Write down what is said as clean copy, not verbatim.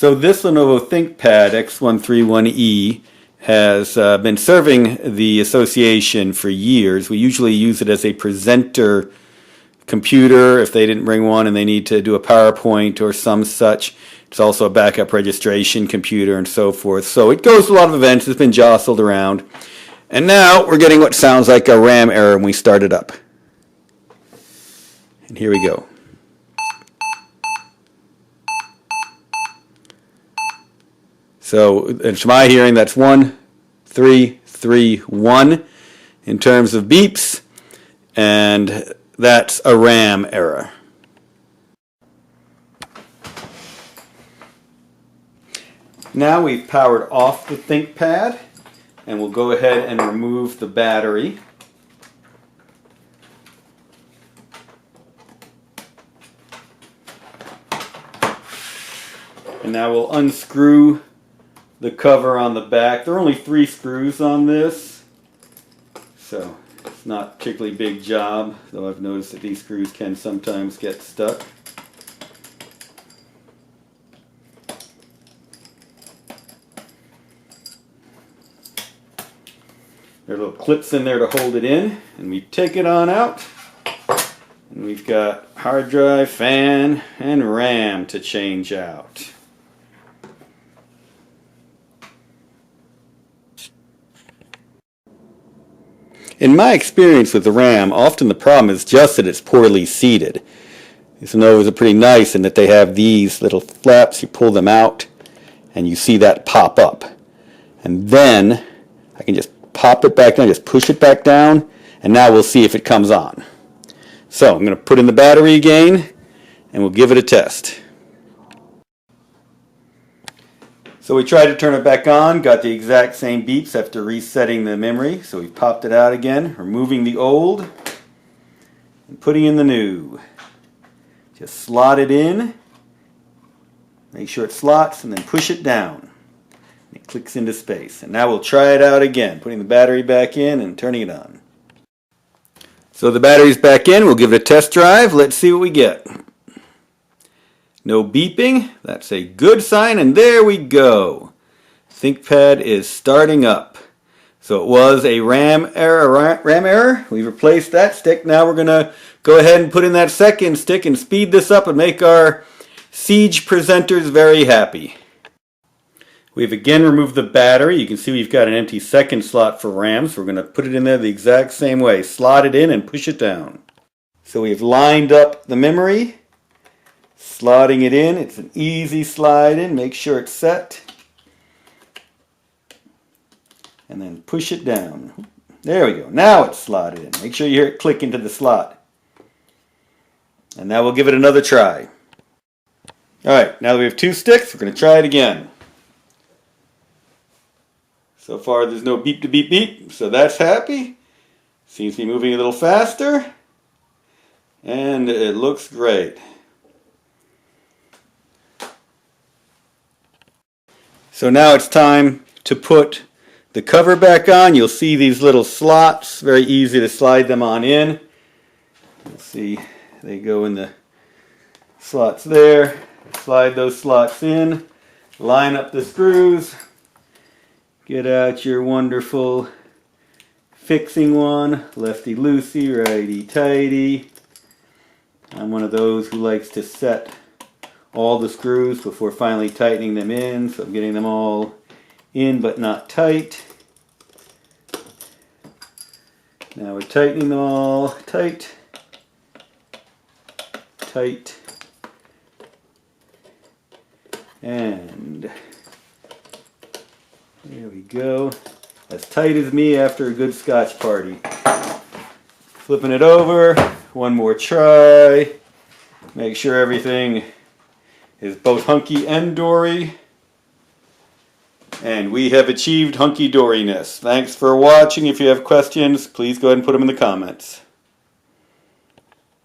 So this Lenovo ThinkPad X131e has been serving the association for years. We usually use it as a presenter computer if they didn't bring one and they need to do a PowerPoint or some such. It's also a backup registration computer and so forth. So it goes to a lot of events. It's been jostled around. And now we're getting what sounds like a RAM error when we start it up. And here we go. So, to my hearing, that's 1331 in terms of beeps, and that's a RAM error. Now we've powered off the ThinkPad, and we'll go ahead and remove the battery. And now we'll unscrew the cover on the back. There are only 3 screws on this, so it's not a particularly big job, though I've noticed that these screws can sometimes get stuck. There are little clips in there to hold it in, and we take it on out, and we've got hard drive, fan, and RAM to change out. In my experience with the RAM, often the problem is just that it's poorly seated. These Lenovo's are pretty nice in that they have these little flaps. You pull them out and you see that pop up. And then I can just pop it back down, just push it back down, and now we'll see if it comes on. So I'm going to put in the battery again and we'll give it a test. So we tried to turn it back on, got the exact same beeps after resetting the memory. So we popped it out again, removing the old and putting in the new. Just slot it in, make sure it slots, and then push it down. It clicks into space. And now we'll try it out again, putting the battery back in and turning it on. So the battery's back in, we'll give it a test drive, let's see what we get. No beeping, that's a good sign, and there we go. ThinkPad is starting up. So it was a RAM error. We replaced that stick. Now we're going to go ahead and put in that second stick and speed this up and make our Siege presenters very happy. We've again removed the battery. You can see we've got an empty second slot for RAM, so we're going to put it in there the exact same way. Slot it in and push it down. So we've lined up the memory. Slotting it in, it's an easy slide in, make sure it's set. And then push it down. There we go, now it's slotted in. Make sure you hear it click into the slot. And now we'll give it another try. Alright, now that we have 2 sticks, we're going to try it again. So far there's no beep to beep beep, so that's happy. Seems to be moving a little faster. And it looks great. So now it's time to put the cover back on. You'll see these little slots, very easy to slide them on in. You'll see they go in the slots there. Slide those slots in, line up the screws, get out your wonderful fixing one, lefty loosey, righty tighty. I'm one of those who likes to set all the screws before finally tightening them in, so I'm getting them all in but not tight. Now we're tightening them all tight, tight, and there we go, as tight as me after a good Scotch party. Flipping it over, one more try, make sure everything is both hunky and dory, and we have achieved hunky-doriness. Thanks for watching. If you have questions, please go ahead and put them in the comments.